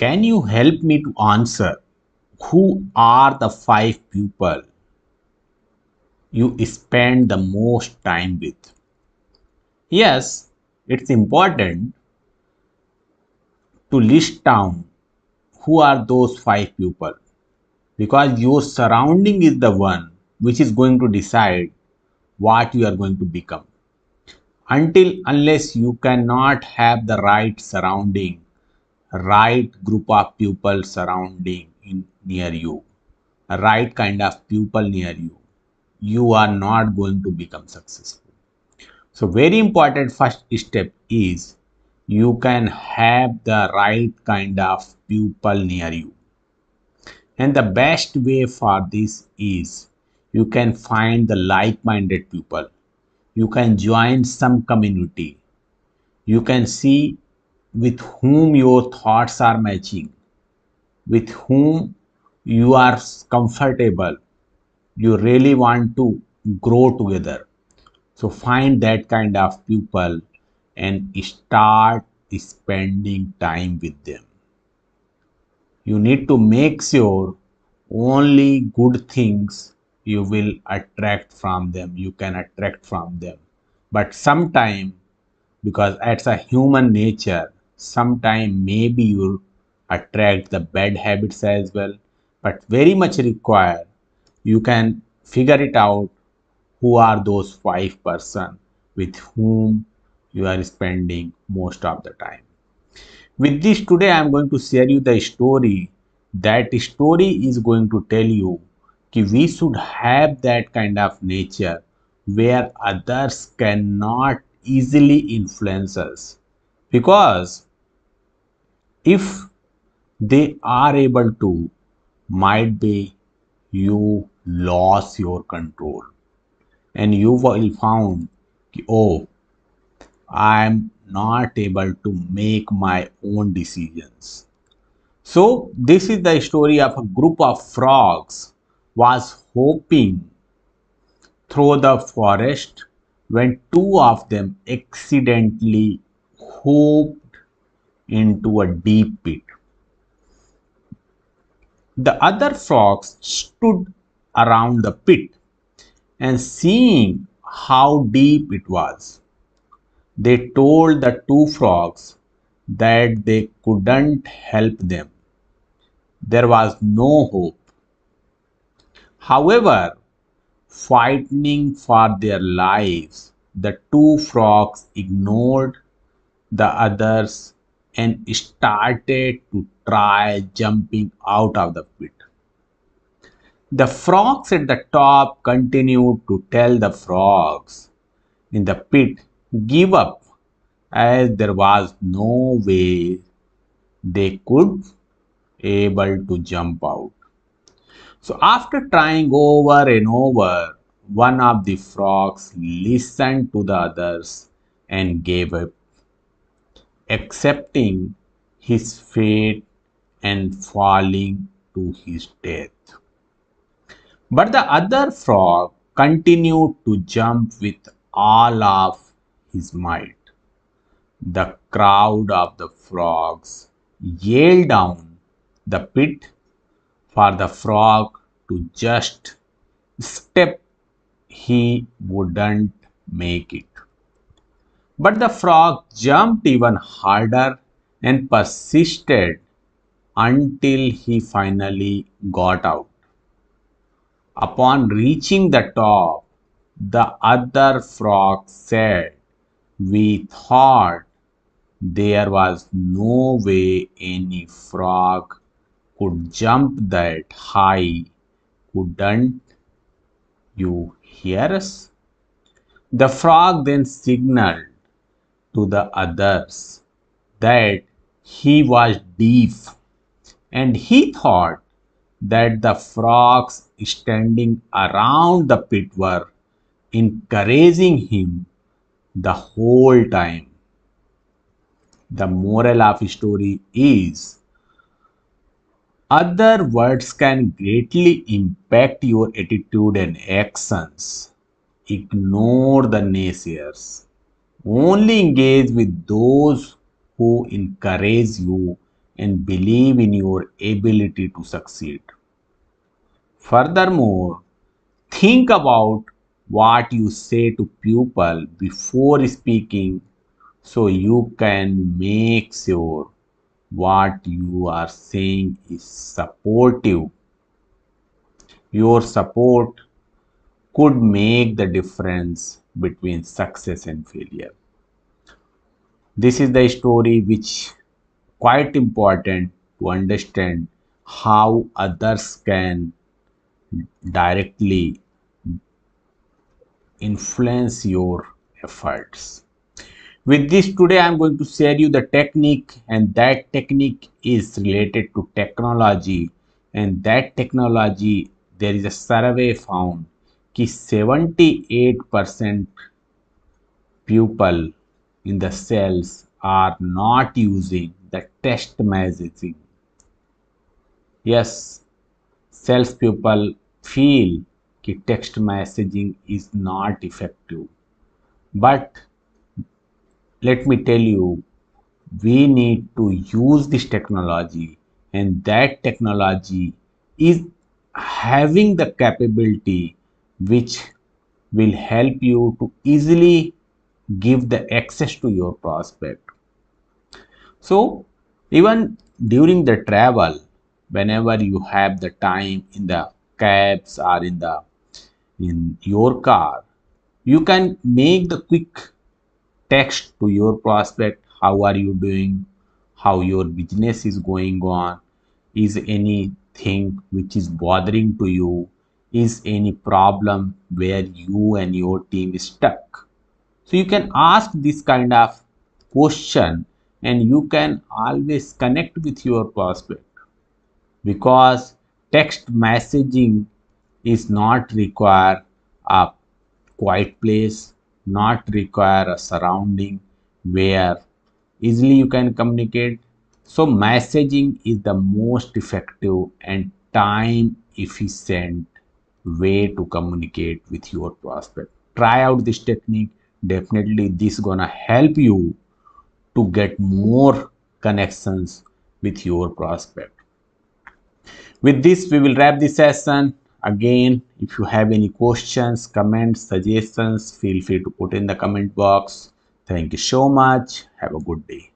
Can you help me to answer who are the five people you spend the most time with? Yes, it's important to list down who are those five people because your surrounding is the one which is going to decide what you are going to become. Unless you cannot have the right surrounding, right group of people surrounding near you, a right kind of people near you, you are not going to become successful. So very important first step is you can have the right kind of people near you. And the best way for this is you can find the like-minded people. You can join some community. You can see with whom your thoughts are matching, with whom you are comfortable. You really want to grow together. So find that kind of people and start spending time with them. You need to make sure only good things you will attract from them, you can attract from them. But sometime, because it's a human nature, sometime maybe you attract the bad habits as well, but very much require you can figure it out who are those five person with whom you are spending most of the time. With this today I am going to share you the story. That story is going to tell you that we should have that kind of nature where others cannot easily influence us, because if they are able to, might be you lost your control and you will found oh, I am not able to make my own decisions. So this is the story of a group of frogs was hopping through the forest when two of them accidentally hopped into a deep pit. The other frogs stood around the pit and seeing how deep it was, they told the two frogs that they couldn't help them. There was no hope. However, fighting for their lives, the two frogs ignored the others and started to try jumping out of the pit. The frogs at the top continued to tell the frogs in the pit give up, as there was no way they could able to jump out. So after trying over and over, one of the frogs listened to the others and gave up, accepting his fate and falling to his death. But the other frog continued to jump with all of his might. The crowd of the frogs yelled down the pit for the frog to just step. He wouldn't make it. But the frog jumped even harder and persisted until he finally got out. Upon reaching the top, the other frog said, we thought there was no way any frog could jump that high. Couldn't you hear us? The frog then signaled to the others that he was deaf, and he thought that the frogs standing around the pit were encouraging him the whole time. The moral of the story is other words can greatly impact your attitude and actions. Ignore the naysayers. Only engage with those who encourage you and believe in your ability to succeed. Furthermore, think about what you say to people before speaking so you can make sure what you are saying is supportive. Your support could make the difference between success and failure. This is the story which quite important to understand how others can directly influence your efforts. With this today I am going to share you the technique, and that technique is related to technology. And that technology, there is a survey found कि 78% people in the cells are not using the text messaging. Yes, sales people feel that text messaging is not effective. But let me tell you, we need to use this technology, and that technology is having the capability which will help you to easily give the access to your prospect. So even during the travel, whenever you have the time in the cabs or in your car, you can make the quick text to your prospect. How are you doing? How your business is going on? Is anything which is bothering to you? Is any problem where you and your team is stuck? So you can ask this kind of question, and you can always connect with your prospect, because text messaging is not require a quiet place, not require a surrounding where easily you can communicate. So messaging is the most effective and time efficient way to communicate with your prospect. Try out this technique. Definitely this gonna help you to get more connections with your prospect. With this, we will wrap this session. Again, if you have any questions, comments, suggestions, feel free to put in the comment box. Thank you so much. Have a good day.